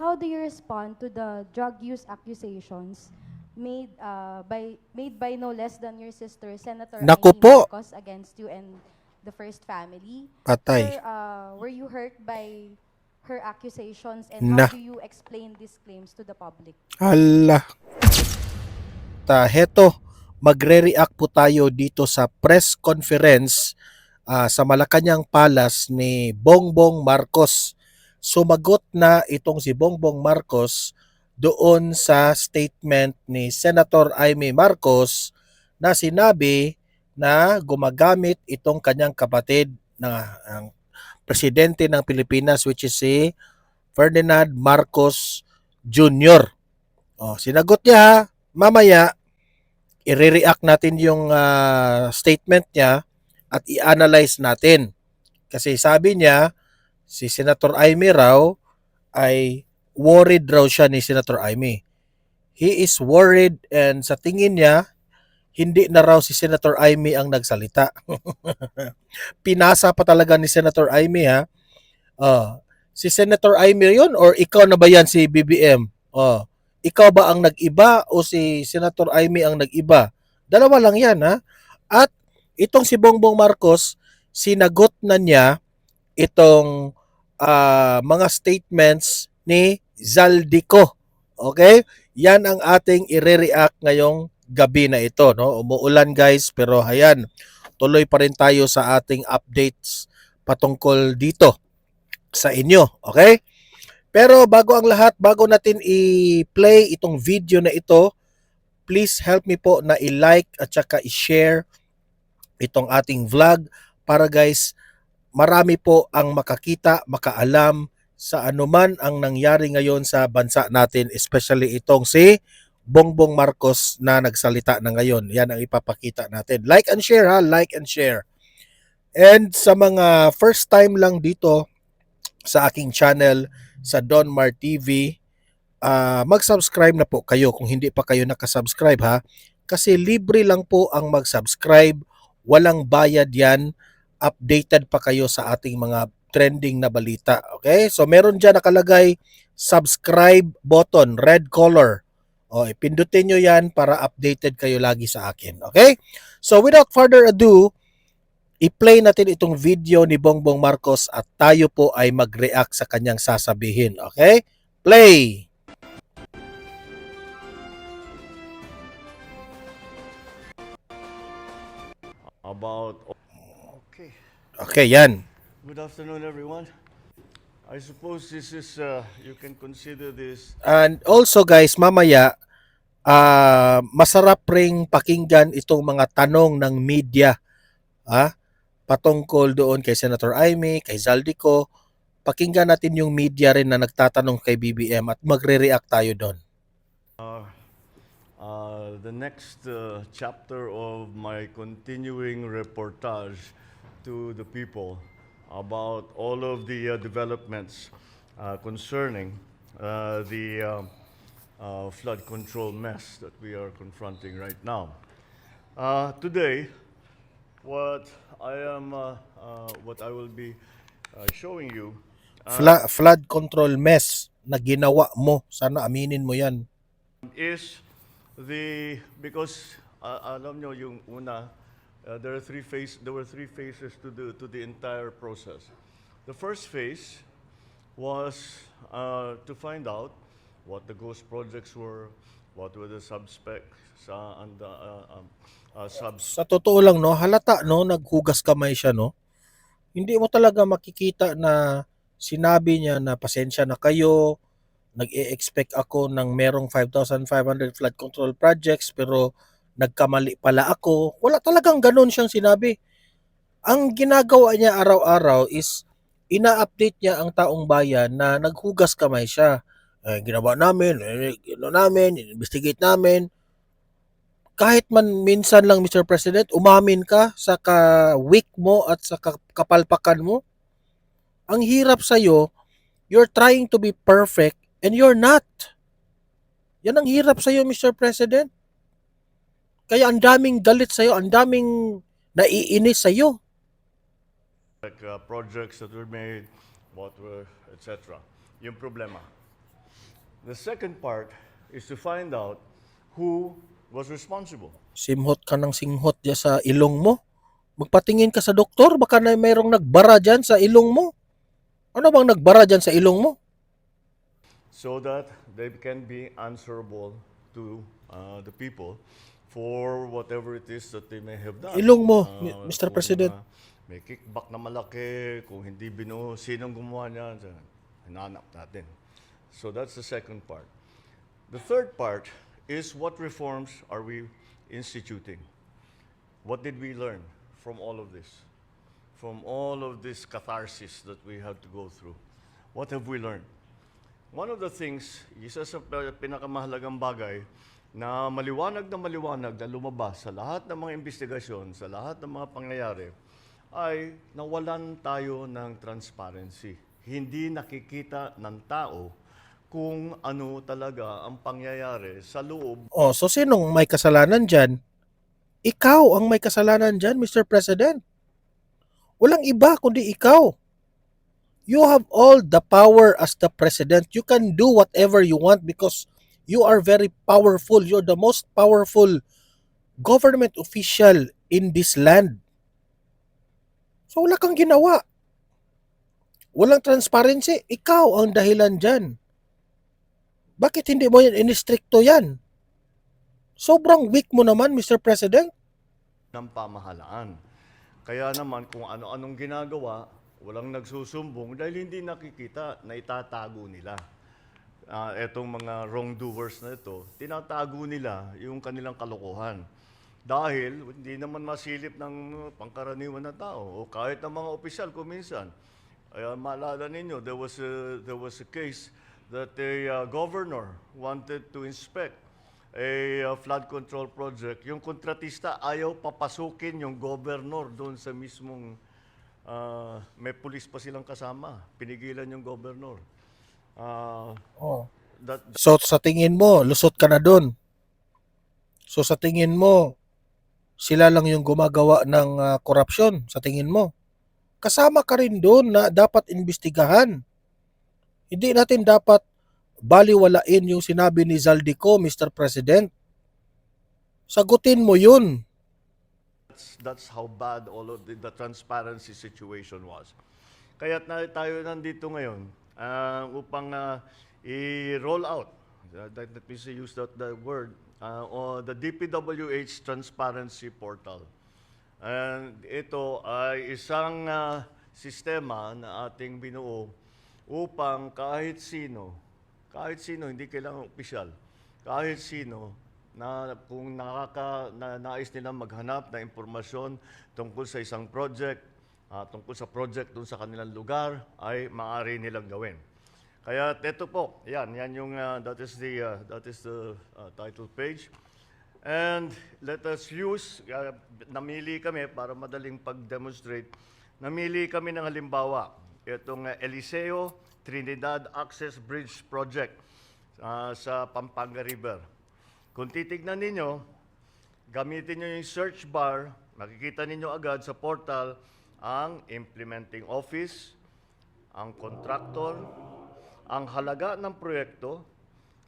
how do you respond to the drug use accusations made by no less than your sister, Senator Naku Amy po, Marcos, against you and the First Family? patay. Were you hurt by her accusations, and how Na, do you explain these claims to the public? hala. Heto, magre-react po tayo dito sa press conference sa Malacanang Palace ni Bongbong Marcos. Sumagot na itong si Bongbong Marcos doon sa statement ni Senator Amy Marcos na sinabi na gumagamit itong kanyang kapatid na ang presidente ng Pilipinas, which is si Ferdinand Marcos Jr. Sinagot niya, mamaya i-react natin yung statement niya at i-analyze natin. Kasi sabi niya, si Senator Amy raw ay worried raw siya ni Senator Amy. He is worried, and sa tingin niya, hindi na raw si Senator Amy ang nagsalita. Pinasa pa talaga ni Senator Amy, ha. Si Senator Amy yun, or ikaw na ba yan, si BBM? Ikaw ba ang nag-iba o si Senator Amy ang nag-iba? Dalawa lang yan, ha. At itong si Bongbong Marcos, sinagot na niya itong mga statements ni Zaldico. Okay? Yan ang ating i-react ngayong gabi na ito. No? Umuulan guys, pero ayan, tuloy pa rin tayo sa ating updates patungkol dito sa inyo. Okay? Pero bago ang lahat, bago natin i-play itong video na ito, please help me po na i-like at saka i-share itong ating vlog para guys, marami po ang makakita, makaalam sa anuman ang nangyari ngayon sa bansa natin, especially itong si Bongbong Marcos na nagsalita na ngayon. Yan ang ipapakita natin. Like and share, ha, like and share. And sa mga first time lang dito sa aking channel sa Don Mar TV, mag-subscribe na po kayo kung hindi pa kayo nakasubscribe, ha. Kasi libre lang po ang mag-subscribe, walang bayad yan, updated pa kayo sa ating mga trending na balita. Okay? So meron dyan nakalagay subscribe button, red color. Pindutin nyo yan para updated kayo lagi sa akin. Okay? So without further ado, i-play natin itong video ni Bongbong Marcos at tayo po ay mag-react sa kanyang sasabihin. Okay? Play! About okay. Okay, yan. Good afternoon, everyone. I suppose this is you can consider this. And also guys, mamaya, masarap ring pakinggan itong mga tanong ng media, patungkol doon kay Senator Amy, kay Zaldico. Pakinggan natin yung media rin na nagtatanong kay BBM at magre-react tayo doon. The next chapter of my continuing reportage to the people about all of the developments concerning the flood control mess that we are confronting right now. Today, what I will be showing you Flood control mess na ginawa mo. Sana aminin mo yan. is because alam nyo yung una, there were three phases to the entire process. The first phase was to find out what the ghost projects were, what were the subspecs and Sa totoo lang, no, halata, no, naghugas kamay siya, no. Hindi mo talaga makikita na sinabi niya na pasensya na kayo, nag-e-expect ako ng merong 5,500 flood control projects pero nagkamali pala ako. Wala talagang ganun siyang sinabi. Ang ginagawa niya araw-araw is ina-update niya ang taong bayan na naghugas kamay siya. Ginawa namin, investigate namin. Kahit man minsan lang, Mr. President, umamin ka sa ka-weak mo at sa kapalpakan mo. Ang hirap sa'yo, you're trying to be perfect and you're not. Yan ang hirap sa'yo, Mr. President. Kaya ang daming galit sa'yo, ang daming naiinis sa'yo. like projects that were made, what were, etc. Yung problema. The second part is to find out who was responsible. Simhot ka ng singhot dyan sa ilong mo. Magpatingin ka sa doktor, baka na mayroong nagbara dyan sa ilong mo. Ano bang nagbara dyan sa ilong mo? So that they can be answerable to the people for whatever it is that they may have done. Ilong mo, Mr. Kung, President. may kickback na malaki, kung hindi binuo, sinong gumawa niyan, hinanap natin. So that's the second part. The third part is what reforms are we instituting? What did we learn from all of this? From all of this catharsis that we had to go through? What have we learned? One of the things, isa sa pinakamahalagang bagay na maliwanag na lumabas sa lahat ng mga investigasyon, sa lahat ng mga pangyayari, ay nawalan tayo ng transparency. Hindi nakikita ng tao kung ano talaga ang pangyayari sa loob. Oh, so sinong may kasalanan dyan? Ikaw ang may kasalanan dyan, Mr. President. Walang iba kundi ikaw. You have all the power as the president. You can do whatever you want because you are very powerful. You're the most powerful government official in this land. So wala kang ginawa. Walang transparency. Ikaw ang dahilan dyan. Bakit hindi mo yan inistrikto yan? Sobrang weak mo naman, Mr. President. Ng pamahalaan. Kaya naman kung ano-anong ginagawa, walang nagsusumbong dahil hindi nakikita na itatago nila. Etong mga wrongdoers na ito, tinatago nila yung kanilang kalokohan. Dahil hindi naman masilip ng pangkaraniwan na tao o kahit ng mga opisyal kung minsan. Maalala ninyo, there was a case that a governor wanted to inspect a flood control project. Yung kontratista ayaw papasukin yung governor doon sa mismong may pulis pa silang kasama. Pinigilan yung governor. So sa tingin mo, lusot ka na doon. So sa tingin mo, sila lang yung gumagawa ng korupsyon sa tingin mo. Kasama ka rin doon na dapat imbestigahan. Hindi natin dapat baliwalain yung sinabi ni Zaldico, Mr. President. Sagutin mo yun. That's how bad all of the transparency situation was. Kaya tayo nandito ngayon upang i-roll out, let me use that word, the DPWH Transparency Portal. And ito ay isang sistema na ating binuo upang kahit sino, hindi kailangan opisyal, kahit sino na kung nais nilang maghanap ng impormasyon tungkol sa isang project, tungkol sa project dun sa kanilang lugar, ay maaari nilang gawin. Kaya ito po, yan yung that is the title page. And let us use, namili kami para madaling pag-demonstrate, namili kami ng halimbawa, itong Eliseo Trinidad Access Bridge Project sa Pampanga River. Kung titignan ninyo, gamitin nyo yung search bar, makikita ninyo agad sa portal ang implementing office, ang contractor, ang halaga ng proyekto,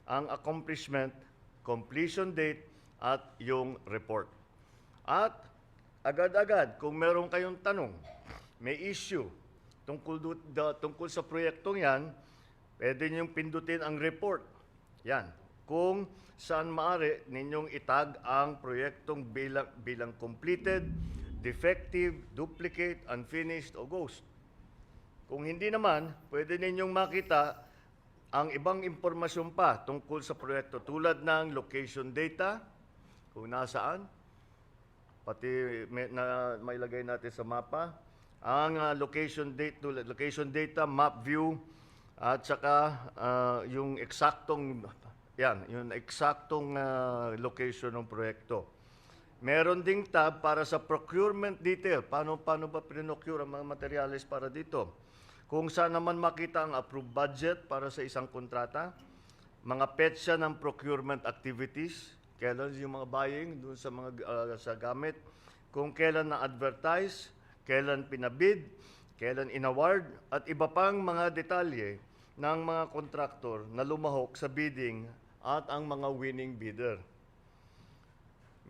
ang accomplishment, completion date, at yung report. At agad-agad, kung meron kayong tanong, may issue tungkol sa proyektong yan, pwede ninyong pindutin ang report. Yan. Kung saan maaari ninyong itag ang proyektong bilang completed, defective, duplicate, unfinished, o ghost. Kung hindi naman, pwede ninyong makita ang ibang impormasyon pa tungkol sa proyekto tulad ng location data, kung nasaan, pati mailagay natin sa mapa, ang location data, map view, at saka yung eksaktong location ng proyekto. Meron ding tab para sa procurement detail. Paano ba pinocure ang mga materials para dito? Kung saan naman makita ang approved budget para sa isang kontrata, mga petsa ng procurement activities, kailan yung mga buying doon sa mga sa gamit, kung kailan na-advertise, kailan pinabid, kailan inaward, at iba pang mga detalye ng mga kontraktor na lumahok sa bidding at ang mga winning bidder.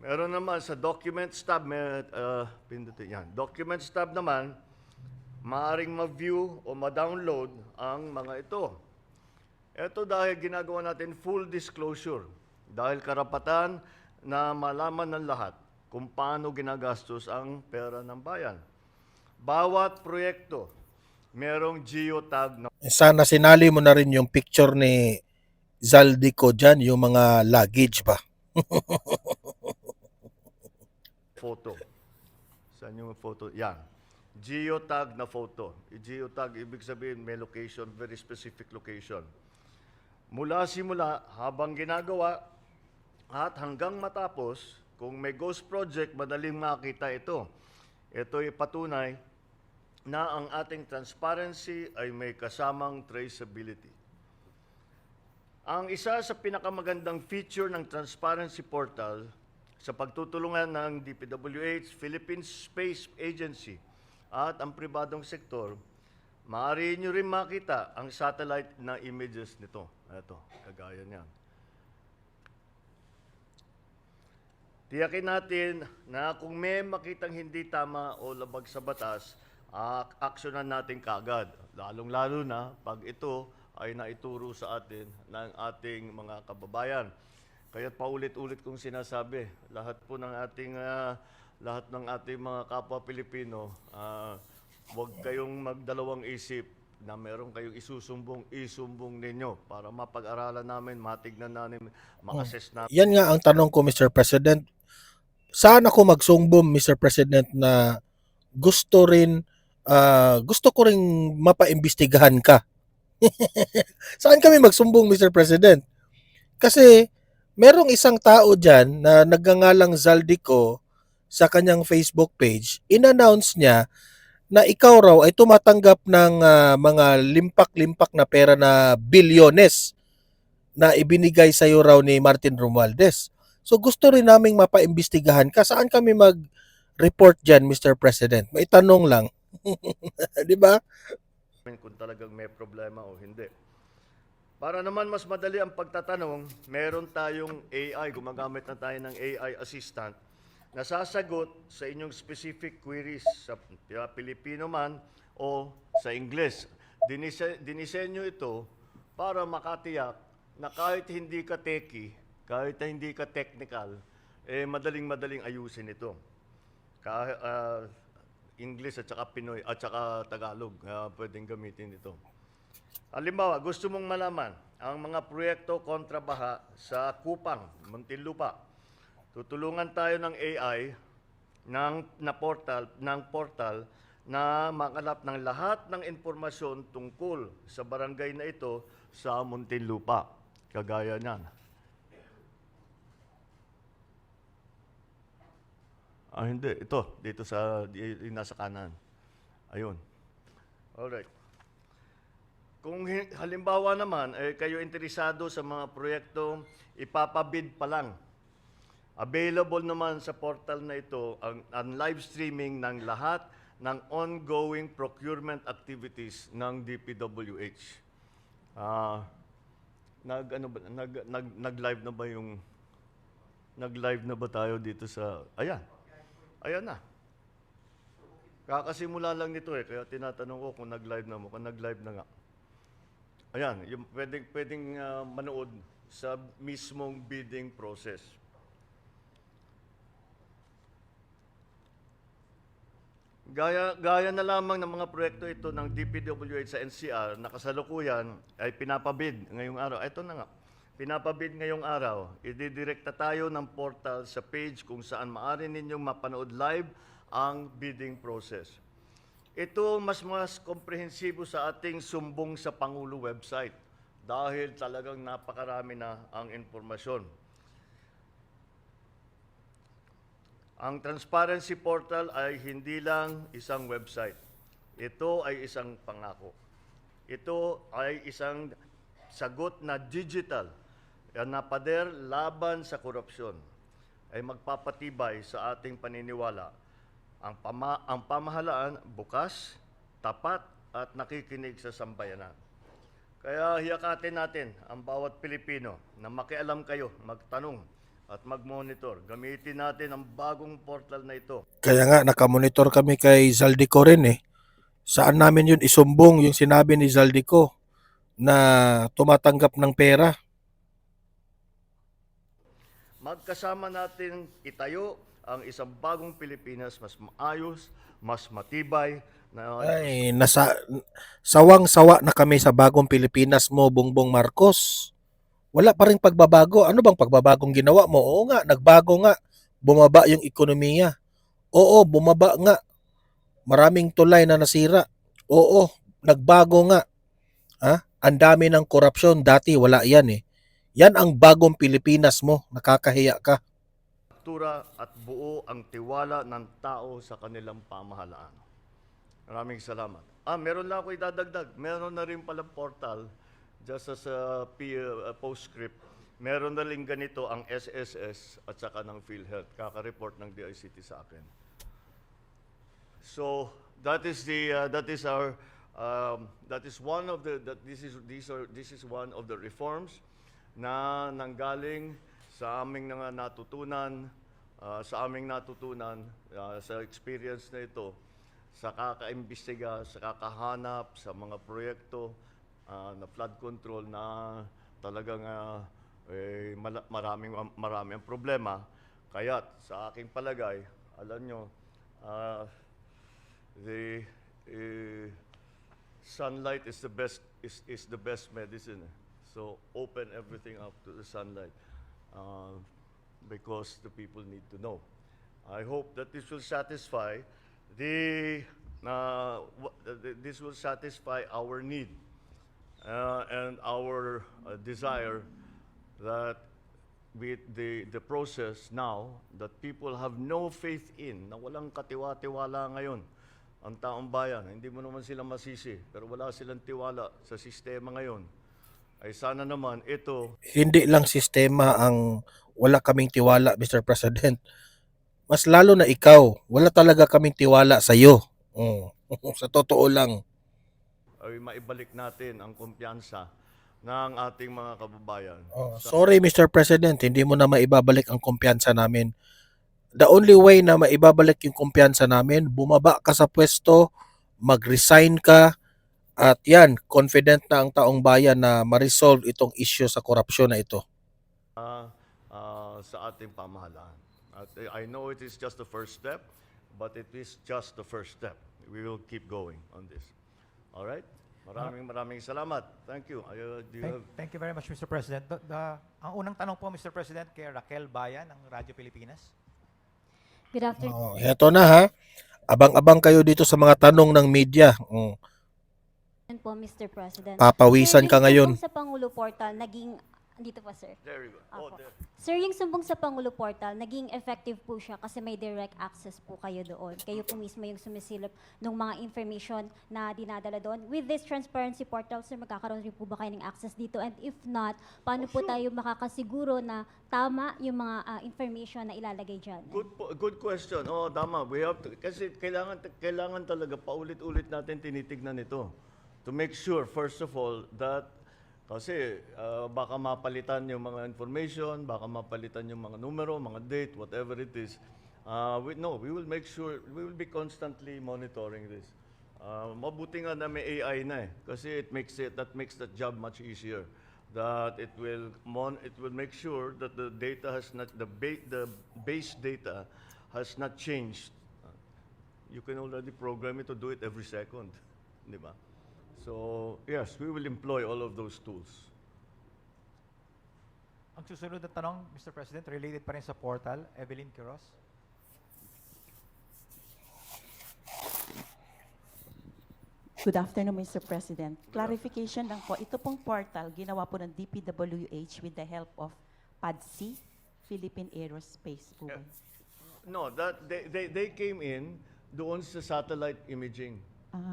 Meron naman sa Documents tab, pindutin yan. Documents tab naman, maaring ma-view o ma-download ang mga ito. Ito dahil ginagawa natin full disclosure, dahil karapatan na malaman ng lahat kung paano ginagastos ang pera ng bayan. Bawat proyekto, merong geotag na Sana sinali mo na rin yung picture ni Zaldico dyan, yung mga luggage ba? photo. Saan yung photo? Yan. Geotag na photo. Geotag, ibig sabihin may location, very specific location. Mula simula, habang ginagawa, at hanggang matapos, kung may ghost project, madaling makita ito. Ito ay patunay na ang ating transparency ay may kasamang traceability. Ang isa sa pinakamagandang feature ng Transparency Portal sa pagtutulungan ng DPWH, Philippine Space Agency at ang pribadong sektor, maaari nyo rin makita ang satellite na images nito. Ito, kagaya niyan. Tiyakin natin na kung may makitang hindi tama o labag sa batas, aksyonan natin kagad. Lalong-lalo na pag ito ay naituro sa atin ng ating mga kababayan. Kaya't paulit-ulit kong sinasabi, lahat ng ating mga kapwa Pilipino, huwag kayong magdalawang isip na meron kayong isumbong ninyo para mapag-aralan namin, matignan namin, ma-assess namin. Yan nga ang tanong ko, Mr. President. Saan ako magsumbong, Mr. President, na gusto ko ring mapaimbestigahan ka? Saan kami magsumbong, Mr. President? Kasi merong isang tao dyan na nagngangalang Zaldico sa kanyang Facebook page, in-announce niya na ikaw raw ay tumatanggap ng mga limpak-limpak na pera na bilyones na ibinigay sa iyo raw ni Martin Romualdez. So gusto rin naming mapaimbestigahan ka. Saan kami mag-report dyan, Mr. President? May tanong lang. Di ba? Kung talagang may problema o hindi. Para naman mas madali ang pagtatanong, meron tayong AI, gumagamit na tayo ng AI assistant na sasagot sa inyong specific queries sa Pilipino man o sa Ingles. Dinisenyo ito para makatiyak na kahit hindi ka techie, kahit hindi ka technical, madaling-madaling ayusin ito. English at saka Pinoy at saka Tagalog, pwedeng gamitin ito. Halimbawa, gusto mong malaman ang mga proyekto kontrabaha sa Kupang, Muntinlupa. Tutulungan tayo ng AI portal na makalap ng lahat ng impormasyon tungkol sa barangay na ito sa Muntinlupa. Kagaya niyan. Hindi. Ito. Dito nasa kanan. Ayun. Alright. Kung halimbawa naman, kayo interesado sa mga proyekto, ipapabid pa lang. Available naman sa portal na ito ang live streaming ng lahat ng ongoing procurement activities ng DPWH. Nag-live na ba tayo dito sa... Ayan na. Kakasimula lang nito kaya tinatanong ko kung nag-live na mo. Kung nag-live na nga. Ayan, yung pwedeng manood sa mismong bidding process. Gaya na lamang ng mga proyekto ito ng DPWH sa NCR na kasalukuyan ay pinapabid ngayong araw. Ito na nga. Pinapabid ngayong araw, ididirekta tayo ng portal sa page kung saan maaari ninyong mapanood live ang bidding process. Ito mas komprehensibo sa ating Sumbong sa Pangulo website dahil talagang napakarami na ang informasyon. Ang Transparency Portal ay hindi lang isang website. Ito ay isang pangako. Ito ay isang sagot na digital na pader laban sa korupsyon ay magpapatibay sa ating paniniwala. Ang pamahalaan bukas, tapat at nakikinig sa sambayanan. Kaya hiyakatin natin ang bawat Pilipino na makialam kayo, magtanong at mag-monitor. Gamitin natin ang bagong portal na ito. Kaya nga, nakamonitor kami kay Zaldico rin eh. Saan namin yun isumbong yung sinabi ni Zaldico na tumatanggap ng pera? Magkasama natin itayo ang isang bagong Pilipinas mas maayos, mas matibay, na Ay, sawang-sawa na kami sa bagong Pilipinas mo, Bongbong Marcos. Wala pa rin pagbabago. Ano bang pagbabagong ginawa mo? Oo nga, nagbago nga. Bumaba yung ekonomiya. Oo, bumaba nga. Maraming tulay na nasira. Oo, nagbago nga. Ha? Ang dami ng korupsyon. Dati wala yan eh. Yan ang bagong Pilipinas mo. Nakakahiya ka. struktura at buo ang tiwala ng tao sa kanilang pamahalaan. Maraming salamat. Meron lang ako idadagdag. Meron na rin pala portal, just as a postscript, meron na rin ganito ang SSS at saka ng PhilHealth. Kaka-report ng DICT sa akin. So that is one of the reforms na nanggaling sa aming natutunan sa experience na ito, sa kakaimbestiga, sa kakahanap sa mga proyekto na flood control na talagang marami ang problema. Kaya't sa aking palagay, alam nyo, the sunlight is the best medicine. So open everything up to the sunlight because the people need to know. I hope that this will satisfy our need and our desire that with the process now that people have no faith in, na walang katiwa-tiwala ngayon ang taong bayan. Hindi mo naman sila masisi, pero wala silang tiwala sa sistema ngayon. Ay sana naman ito. Hindi lang sistema ang wala kaming tiwala, Mr. President. Mas lalo na ikaw, wala talaga kaming tiwala sa iyo. Sa totoo lang. Ay maibalik natin ang kumpiyansa ng ating mga kababayan. Sorry, Mr. President, hindi mo na maibabalik ang kumpiyansa namin. The only way na maibabalik yung kumpiyansa namin, bumaba ka sa pwesto, mag-resign ka, at yan, confident na ang taong bayan na ma-resolve itong issue sa korupsyon na ito. Sa ating pamahalaan. At I know it is just the first step, but it is just the first step. We will keep going on this. All right? Maraming salamat. Thank you. Thank you very much, Mr. President. Ang unang tanong po, Mr. President, kay Raquel Bayan ng Radyo Pilipinas. Good afternoon. Heto na ha. Abang-abang kayo dito sa mga tanong ng media. Po, Mr. President. Papawisan Sir, ka ngayon. yung sumbong sa Pangulo Portal, naging, dito po, sir. There you go. Apo. Sir, yung sumbong sa Pangulo Portal, naging effective po siya kasi may direct access po kayo doon. Kayo po mismo yung sumisilip ng mga information na dinadala doon. With this transparency portal, sir, magkakaroon rin po ba kayo ng access dito? And if not, paano po tayo makakasiguro na tama yung mga information na ilalagay dyan? Good question. Tama. We have to, kasi kailangan talaga paulit-ulit natin tinitignan ito. To make sure, first of all, that kasi baka mapalitan yung mga information, baka mapalitan yung mga numero, mga date, whatever it is. We will make sure, we will be constantly monitoring this. Mabuti nga na may AI na eh, kasi that makes the job much easier. That it will make sure that the data has not, the base data has not changed. You can already program it to do it every second, di ba? So, yes, we will employ all of those tools. Ang susunod na tanong, Mr. President, related pa rin sa portal, Evelyn Quiroz. Good afternoon, Mr. President. Clarification lang po, ito pong portal, ginawa po ng DPWH with the help of PADSI, Philippine Aerospace po. Yeah. No, they came in doon sa satellite imaging.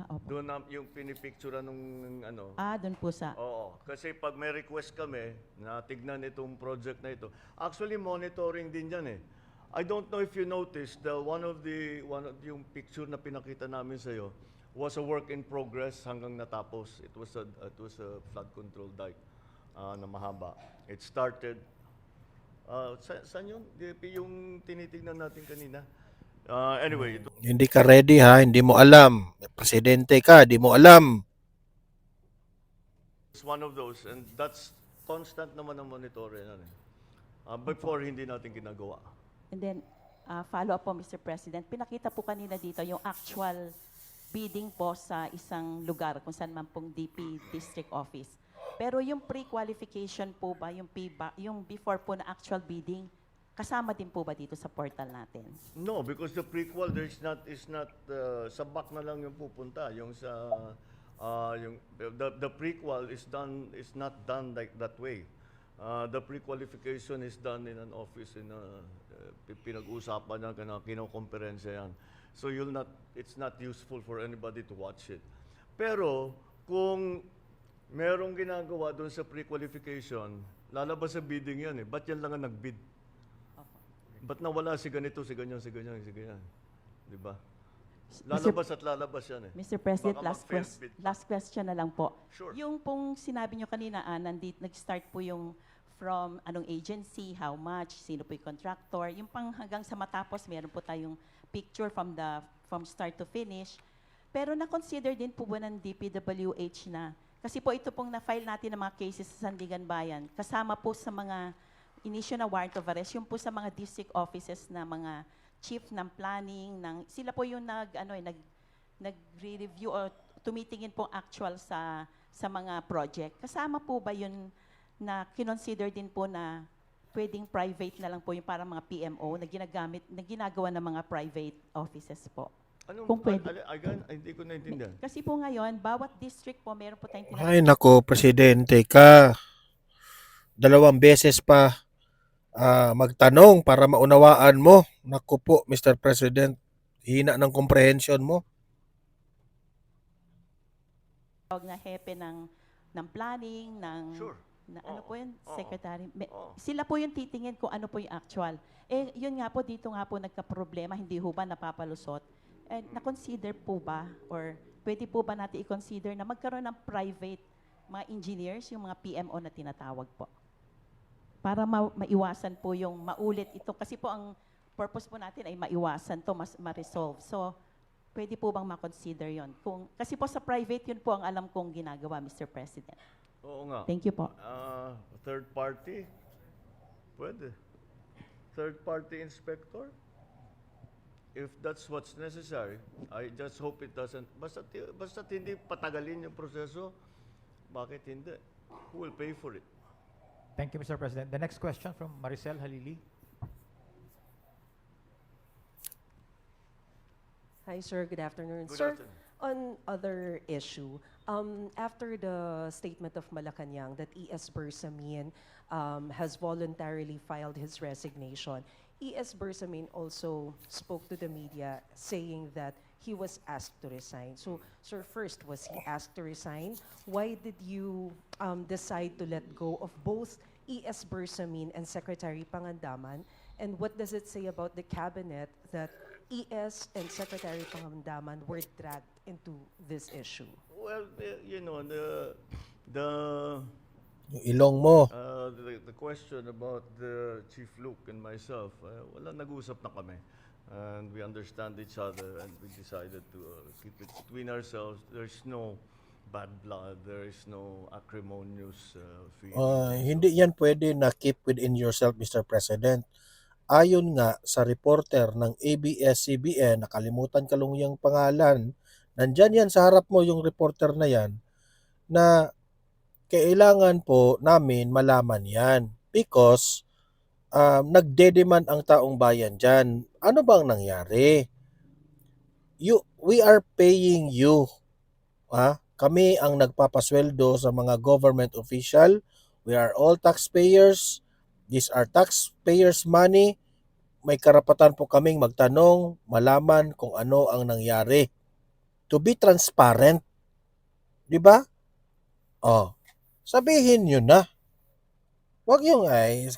Opo. Doon yung pinipicture nung ano. Doon po sa... Oo, kasi pag may request kami na tignan itong project na ito, actually monitoring din yan eh. I don't know if you noticed, yung picture na pinakita namin sa iyo, was a work in progress hanggang natapos. It was a flood control dike na mahaba. It started saan yun? DP yung tinitingnan natin kanina. Anyway, it Hindi ka ready ha, hindi mo alam. Presidente ka, di mo alam. was one of those, and that's constant naman ang monitoring. Before, hindi natin ginagawa. And then, follow up po, Mr. President. Pinakita po kanina dito yung actual bidding po sa isang lugar kung saan man pong DP District Office. Pero yung pre-qualification po ba, yung before po na actual bidding, kasama din po ba dito sa portal natin? No, because the prequel is not sa back na lang yung pupunta. Yung sa the prequel is not done like that way. The pre-qualification is done in an office pinag-uusapan na kinokomperensiya yan. So it's not useful for anybody to watch it. Pero kung merong ginagawa doon sa pre-qualification, lalabas sa bidding yan eh. Ba't yan lang ang nag-bid? Ba't nawala si ganito, si ganyan, si ganyan, si ganyan? Di ba? Lalabas at lalabas yan eh. Mr. President, Baka mag-fail bid pa. last question na lang po. Sure. Yung pong sinabi nyo kanina, nag-start po yung from anong agency, how much, sino po yung contractor, yung pang hanggang sa matapos, meron po tayong picture from start to finish. Pero na-consider din po ba ng DPWH na, kasi po ito pong na-file natin ng mga cases sa Sandigan Bayan, kasama po sa mga inisyong na warrant of arrest, yung po sa mga district offices na mga chief ng planning, sila po yung nag-review o tumitingin po actual sa mga project. Kasama po ba yun na kinonsider din po na pwedeng private na lang po yung parang mga PMO na ginagawa ng mga private offices po? Kung pwede. Hindi ko naintindihan. Kasi po ngayon, bawat district po, meron po tayong Ay nako, Presidente ka. 2 beses pa magtanong para maunawaan mo. Naku po, Mr. President, hina ng comprehension mo. tinatawag na hepe ng planning, Sure. ano po yun, Oo. secretary. Oo. Sila po yung titingin kung ano po yung actual. Yun nga po, dito nga po nagka-problema, hindi ho ba napapalusot? Na-consider po ba, or pwede po ba natin i-consider na magkaroon ng private mga engineers, yung mga PMO na tinatawag po? Para maiwasan po yung maulit ito. Kasi po ang purpose po natin ay maiwasan to, ma-resolve. So, pwede po bang ma-consider yun? Kasi po sa private, yun po ang alam kong ginagawa, Mr. President. Oo nga. Thank you po. Third party? Pwede. Third party inspector? If that's what's necessary, I just hope it doesn't. Basta hindi patagalin yung proseso, bakit hindi? Who will pay for it? Thank you, Mr. President. The next question from Maricel Halili. Hi, sir. Good afternoon. Good Sir, afternoon. on other issue, after the statement of Malacanang that E.S. Bersamin has voluntarily filed his resignation, E.S. Bersamin also spoke to the media saying that he was asked to resign. So, sir, first, was he asked to resign? Why did you decide to let go of both E.S. Bersamin and Secretary Pangandaman? And what does it say about the cabinet that E.S. and Secretary Pangandaman were dragged into this issue? Well, you know, Yung ilong mo. the question about the Chief Luke and myself, wala nag-usap na kami. And we understand each other and we decided to keep it between ourselves. There's no bad blood, there is no acrimonious feeling. Hindi yan pwede na keep within yourself, Mr. President. Ayon nga sa reporter ng ABS-CBN, nakalimutan ko lang yung pangalan, nandyan yan sa harap mo yung reporter na yan, na kailangan po namin malaman yan because nagdedemand ang taong bayan dyan. Ano bang nangyari? We are paying you. Kami ang nagpapasweldo sa mga government official. We are all taxpayers. These are taxpayers' money. May karapatan po kaming magtanong, malaman kung ano ang nangyari. To be transparent. Di ba? Sabihin nyo na. Huwag yung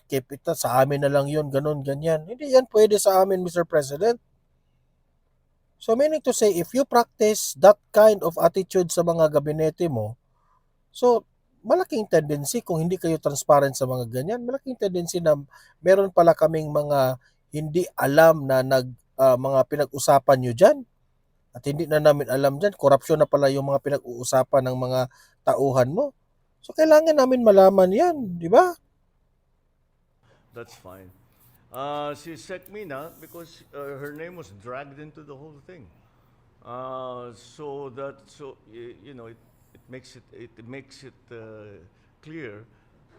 keep it sa amin na lang yun, ganun, ganyan. Hindi yan pwede sa amin, Mr. President. So meaning to say, if you practice that kind of attitude sa mga gabinete mo, so malaking tendency kung hindi kayo transparent sa mga ganyan, malaking tendency na meron pala kaming mga hindi alam na mga pinag-usapan nyo dyan. At hindi na namin alam dyan, korupsyon na pala yung mga pinag-uusapan ng mga tauhan mo. So kailangan namin malaman yan, di ba? That's fine. She sent me na because her name was dragged into the whole thing. You know, it makes it clear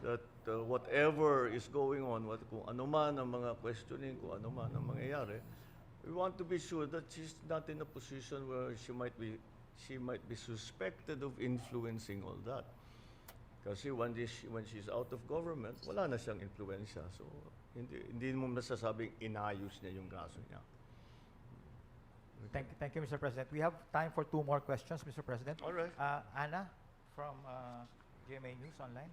that whatever is going on, kung ano man ang mga questioning, kung ano man ang mangyayari, we want to be sure that she's not in a position where she might be suspected of influencing all that. Kasi when she's out of government, wala na siyang influensya. So, hindi mo masasabing inayos niya yung kaso niya. Thank you, Mr. President. We have time for 2 more questions, Mr. President. All right. Anna from GMA News Online.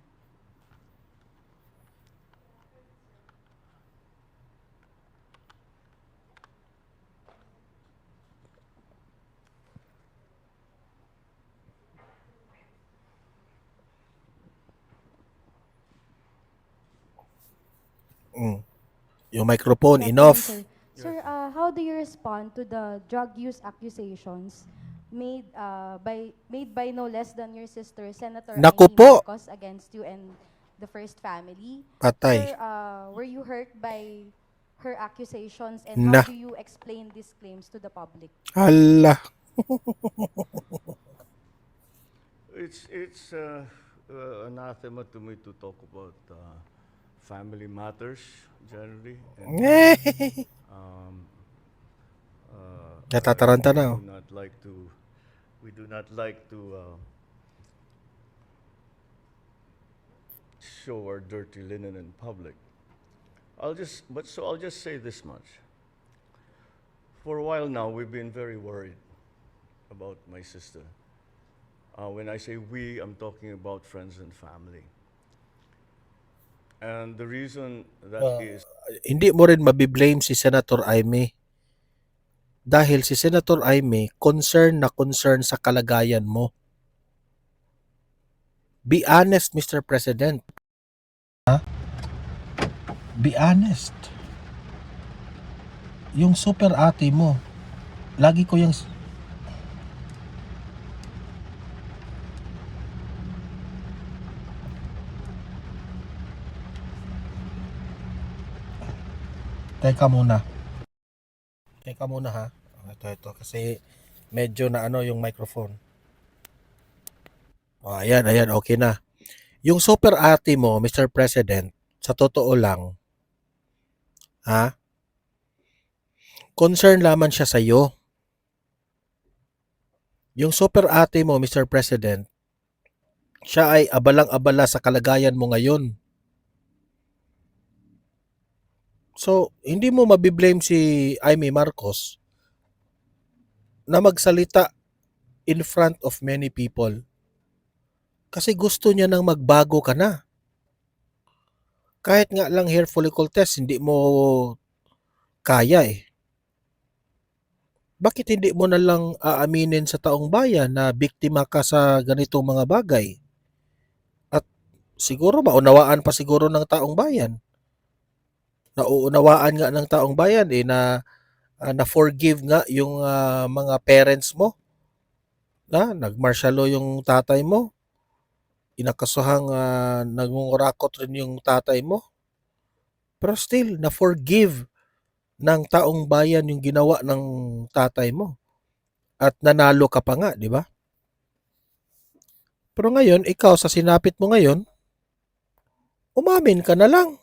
Yung microphone, Good enough. afternoon, sir. Sir, how do you respond to the drug use accusations made by no less than your sister, Senator Naku Amy po! Marcos, against you and the First Family? Patay. Sir, were you hurt by her accusations, and Na. how do you explain these claims to the public? Hala. It's anathema to me to talk about family matters generally. And, Natataranta na, oh. We do not like to show our dirty linen in public. I'll just say this much. For a while now, we've been very worried about my sister. When I say we, I'm talking about friends and family. And the reason that is Hindi mo rin mabiblame si Senator Aimee. Dahil si Senator Aimee, concern sa kalagayan mo. Be honest, Mr. President. Be honest. Yung super ate mo, lagi ko yung... Teka muna ha. Ito. Kasi medyo na ano yung microphone. Oh, ayan, okay na. Yung super ate mo, Mr. President, sa totoo lang, concern lamang siya sa iyo. Yung super ate mo, Mr. President, siya ay abalang-abala sa kalagayan mo ngayon. So, hindi mo mabiblame si Amy Marcos na magsalita in front of many people. Kasi gusto niya nang magbago ka na. Kahit nga lang hair follicle test, hindi mo kaya eh. Bakit hindi mo na lang aaminin sa taong bayan na biktima ka sa ganitong mga bagay? At siguro maunawaan pa siguro ng taong bayan. Nauunawaan nga ng taong bayan na na-forgive nga yung mga parents mo. Nagmartial law yung tatay mo. Inakasuhang nangungurakot rin yung tatay mo. Pero still, na-forgive ng taong bayan yung ginawa ng tatay mo. At nanalo ka pa nga, di ba? Pero ngayon, ikaw sa sinapit mo ngayon, umamin ka na lang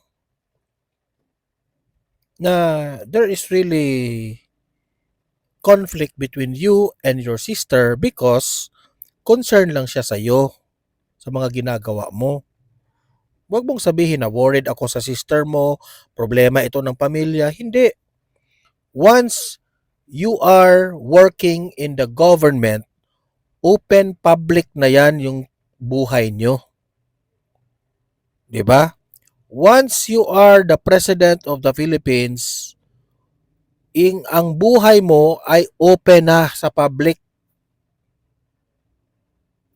na there is really conflict between you and your sister because concern lang siya sa iyo sa mga ginagawa mo. Huwag mong sabihin na worried ako sa sister mo, problema ito ng pamilya. Hindi. Once you are working in the government, open public na yan yung buhay nyo. Diba? Once you are the President of the Philippines, ang buhay mo ay open na sa public.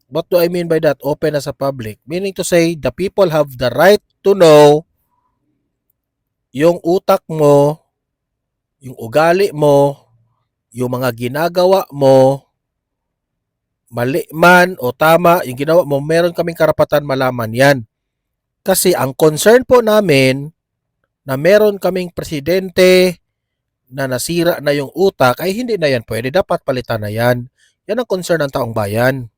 What do I mean by that? Open na sa public. Meaning to say, the people have the right to know yung utak mo, yung ugali mo, yung mga ginagawa mo, mali man o tama, yung ginawa mo, meron kaming karapatan malaman yan. Kasi ang concern po namin na meron kaming presidente na nasira na yung utak ay hindi na yan pwede. Dapat palitan na yan. Yan ang concern ng taong bayan.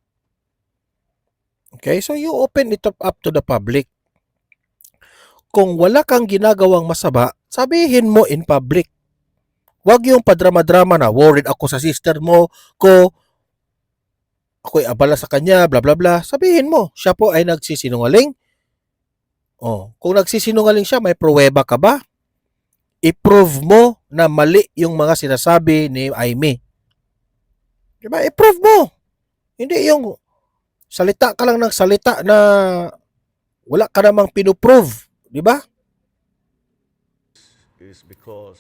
Okay? So you open it up to the public. Kung wala kang ginagawang masama, sabihin mo in public. Huwag yung padrama-drama na worried ako sa sister mo ko, ako'y abala sa kanya, bla bla bla. Sabihin mo, siya po ay nagsisinungaling. Oh, kung nagsisinungaling siya, may pruweba ka ba? I-prove mo na mali yung mga sinasabi ni Aimee. Diba? I-prove mo. Hindi yung salita ka lang ng salita na wala ka namang pinuprove. Diba? Is because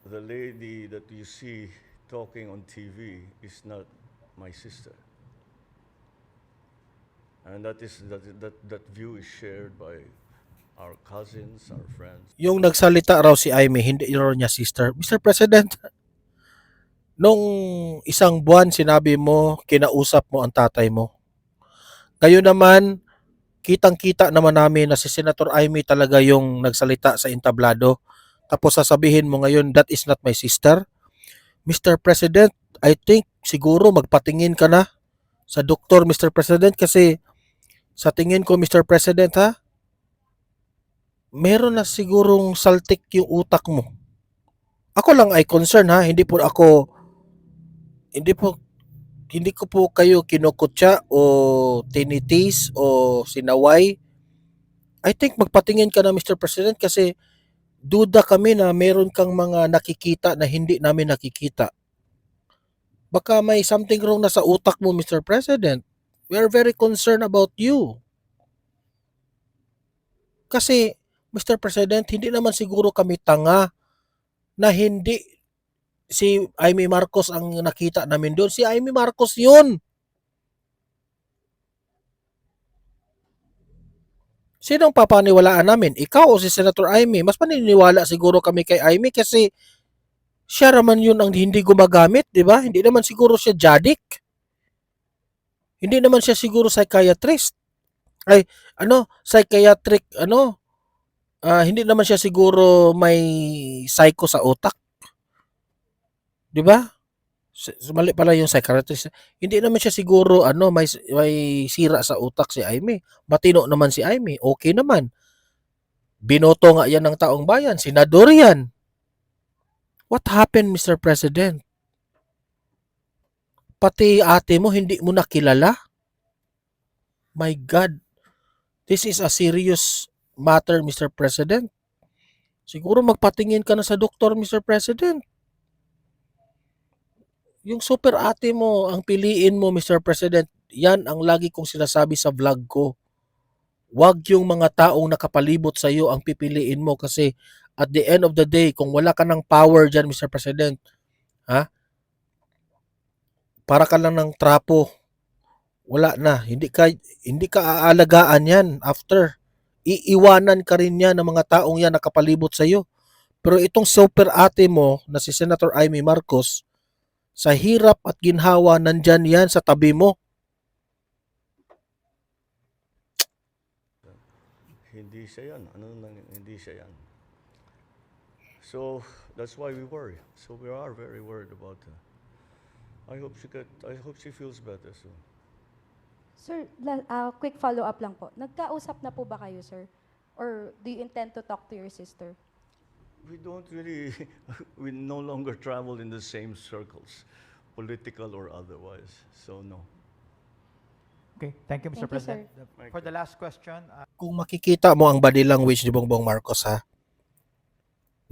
the lady that you see talking on TV is not my sister. And that view is shared by our cousins, our friends. Yung nagsalita raw si Aimee, hindi raw niya sister. Mr. President, nung isang buwan sinabi mo, kinausap mo ang tatay mo. Ngayon naman, kitang-kita naman namin na si Senator Aimee talaga yung nagsalita sa entablado. Tapos sasabihin mo ngayon, that is not my sister. Mr. President, I think siguro magpatingin ka na sa doktor, Mr. President, kasi sa tingin ko, Mr. President, ha, meron na sigurong saltik yung utak mo. Ako lang ay concern, ha, hindi ko po kayo kinukutya o tinitis o sinaway. I think magpatingin ka na, Mr. President, kasi duda kami na meron kang mga nakikita na hindi namin nakikita. Baka may something wrong na sa utak mo, Mr. President. We are very concerned about you. Kasi, Mr. President, hindi naman siguro kami tanga na hindi si Aimee Marcos ang nakita namin doon. Si Aimee Marcos yun. Sinong papaniwalaan namin? Ikaw o si Senator Aimee? Mas paniniwala siguro kami kay Aimee kasi siya naman yun ang hindi gumagamit, di ba? Hindi naman siguro siya jadik. Hindi naman siya siguro psychiatrist. Psychiatric, hindi naman siya siguro may psycho sa utak. Di ba? Mali pala yung psychiatrist. Hindi naman siya siguro may sira sa utak si Aimee. Matino naman si Aimee. Okay naman. Binoto nga yan ng taong bayan. Senador yan. What happened, Mr. President? Pati ate mo hindi mo nakilala? My God. This is a serious matter, Mr. President. Siguro magpatingin ka na sa doktor, Mr. President. Yung super ate mo, ang piliin mo, Mr. President, yan ang lagi kong sinasabi sa vlog ko. Huwag yung mga taong nakapalibot sa iyo ang pipiliin mo kasi at the end of the day, kung wala ka ng power dyan, Mr. President, para ka lang ng trapo. Wala na. Hindi ka aalagaan yan after. Iiwanan ka rin yan ng mga taong yan nakapalibot sa iyo. Pero itong super ate mo na si Senator Aimee Marcos, sa hirap at ginhawa, nandyan yan sa tabi mo. Hindi siya yan. Hindi siya yan. So, that's why we worry. So, we are very worried about her. I hope she feels better soon. Sir, quick follow-up lang po. Nagkausap na po ba kayo, sir? Or do you intend to talk to your sister? We don't really, we no longer travel in the same circles, political or otherwise. So, no. Okay, thank you, Mr. Thank you, President. Thank For you. the last question, Kung makikita mo ang body language ni Bongbong Marcos, ha,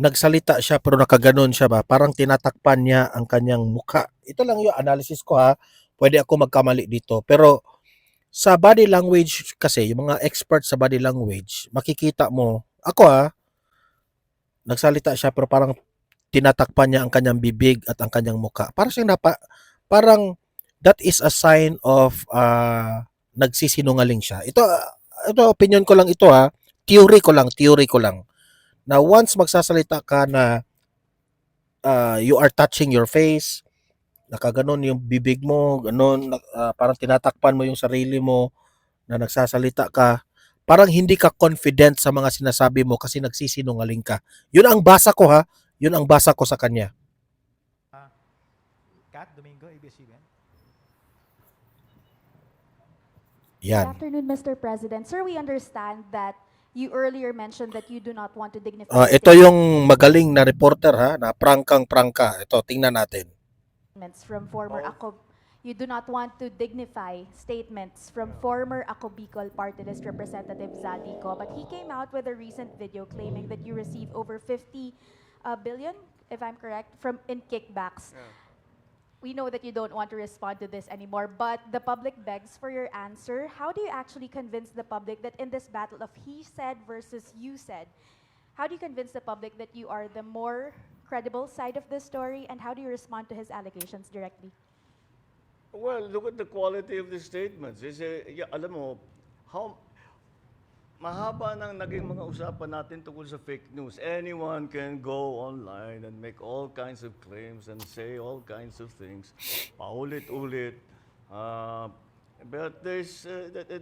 nagsalita siya pero nakaganon siya ba? Parang tinatakpan niya ang kanyang mukha. Ito lang yung analysis ko, ha. Pwede ako magkamali dito. Pero sa body language kasi, yung mga expert sa body language, makikita mo, ako nagsalita siya pero parang tinatakpan niya ang kanyang bibig at ang kanyang muka. Parang that is a sign of nagsisinungaling siya. Ito opinion ko lang ito ha. Theory ko lang. Na once magsasalita ka na you are touching your face, nakaganon yung bibig mo, ganon, parang tinatakpan mo yung sarili mo na nagsasalita ka, parang hindi ka confident sa mga sinasabi mo kasi nagsisinungaling ka. Yun ang basa ko ha. Yun ang basa ko sa kanya. Kat Domingo, ABS-CBN. Good Yan. afternoon, Mr. President. Sir, we understand that you earlier mentioned that you do not want to dignify Ito yung magaling na reporter ha, na prangkang-prangka. Ito, tingnan natin. statements from former you do not want to dignify statements from former Ako Bicol Party List Representative Zaldico, but he came out with a recent video claiming that you received over 50 billion, if I'm correct, in kickbacks. We know that you don't want to respond to this anymore, but the public begs for your answer. How do you actually convince the public that in this battle of he said versus you said, how do you convince the public that you are the more credible side of the story, and how do you respond to his allegations directly? Well, look at the quality of the statements. Alam mo, mahaba nang naging mga usapan natin tungkol sa fake news. Anyone can go online and make all kinds of claims and say all kinds of things. Paulit-ulit. But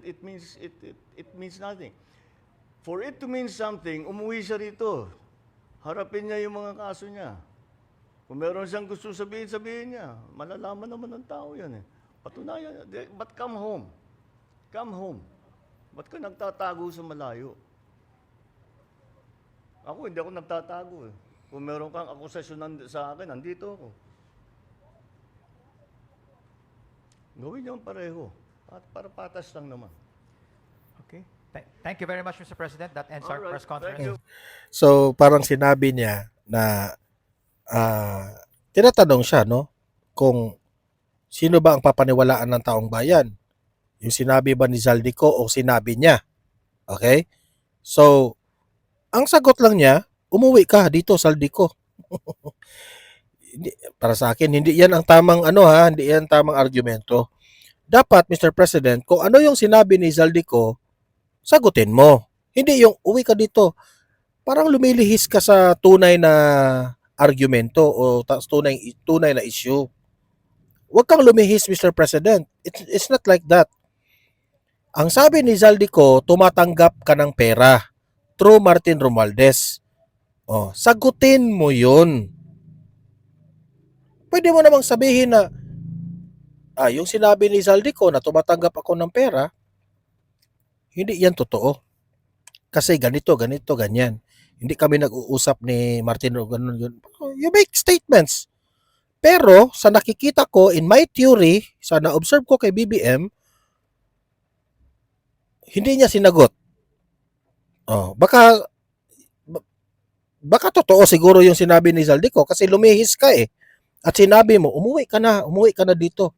it means nothing. For it to mean something, umuwi siya rito. Harapin niya yung mga kaso niya. Kung meron siyang gusto sabihin, sabihin niya. Malalaman naman ng tao yan eh. Patunayan. But come home. Come home. Ba't ka nagtatago sa malayo? Ako, hindi ako nagtatago eh. Kung meron kang akusasyon sa akin, nandito ako. Gawin niyo pareho. At para patas lang naman. Okay. Thank you very much, Mr. President. That ends our Alright, press conference. thank you. So, parang sinabi niya na tinatanong siya, no? Kung sino ba ang papaniwalaan ng taong bayan? Yung sinabi ba ni Zaldico o sinabi niya? Okay? So, ang sagot lang niya, umuwi ka dito, Zaldico. Para sa akin, hindi yan ang tamang hindi yan tamang argumento. Dapat, Mr. President, kung ano yung sinabi ni Zaldico, sagutin mo. Hindi yung uwi ka dito. Parang lumilihis ka sa tunay na argumento o tunay na issue. Huwag kang lumihis, Mr. President. It's not like that. Ang sabi ni Zaldico, tumatanggap ka ng pera through Martin Romualdez. Sagutin mo yun. Pwede mo namang sabihin na yung sinabi ni Zaldico na tumatanggap ako ng pera, hindi yan totoo. Kasi ganito, ganyan. Hindi kami nag-uusap ni Martin Romualdez. You make statements. Pero sa nakikita ko, in my theory, sa na-observe ko kay BBM, hindi niya sinagot. Baka totoo siguro yung sinabi ni Zaldico kasi lumihis ka eh. At sinabi mo, umuwi ka na dito.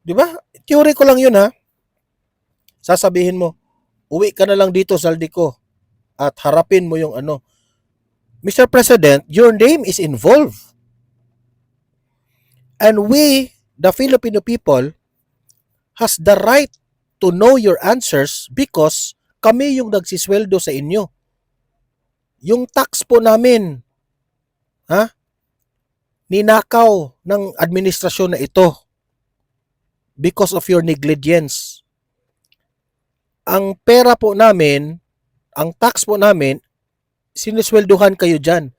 Di ba? Theory ko lang yun ha. Sasabihin mo, uwi ka na lang dito, Zaldico. At harapin mo yung Mr. President, your name is involved. And we, the Filipino people, has the right to know your answers because kami yung nagsisweldo sa inyo. Yung tax po namin, ninakaw ng administrasyon na ito because of your negligence. Ang pera po namin, ang tax po namin, siniswelduhan kayo dyan.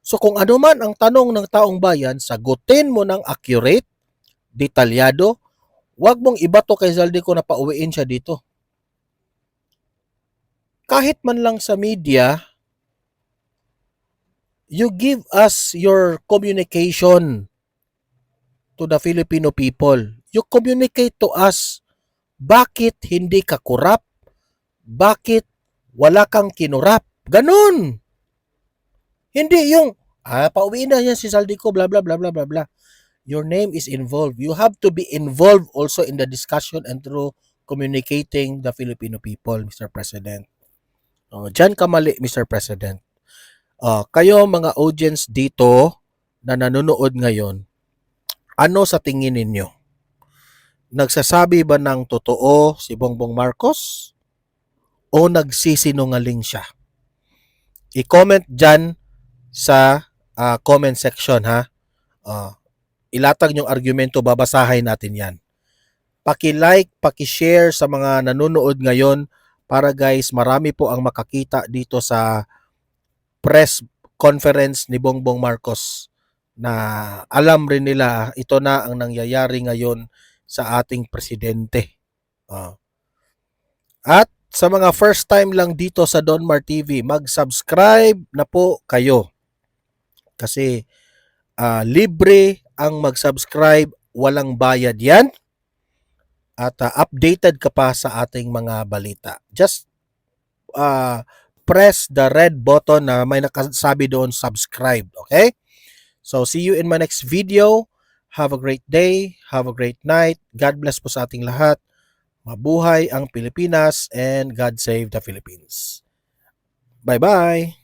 So kung ano man ang tanong ng taong bayan, sagutin mo ng accurate, detalyado. Huwag mong ibato kay Zaldico na pauwiin siya dito. Kahit man lang sa media, you give us your communication to the Filipino people. You communicate to us bakit hindi ka kurap, bakit wala kang kinurap. Ganun. Hindi yung, pauwiin na yan si Zaldico, blah, blah, blah, blah, blah, blah. Your name is involved. You have to be involved also in the discussion and through communicating the Filipino people, Mr. President. Diyan ka mali, Mr. President. Kayo mga audience dito na nanonood ngayon, ano sa tingin ninyo? Nagsasabi ba ng totoo si Bongbong Marcos o nagsisinungaling siya? I-comment dyan sa comment section ha. Ilatag yung argumento, babasahin natin yan. Paki-like, paki-share sa mga nanonood ngayon para guys, marami po ang makakita dito sa press conference ni Bongbong Marcos na alam rin nila ito na ang nangyayari ngayon sa ating presidente. At sa mga first time lang dito sa Donmar TV, mag-subscribe na po kayo. Kasi libre ang mag-subscribe, walang bayad yan. At updated ka pa sa ating mga balita. Just press the red button na may nakasabi doon subscribe, okay? So see you in my next video. Have a great day, have a great night. God bless po sa ating lahat. Mabuhay ang Pilipinas and God save the Philippines. Bye-bye.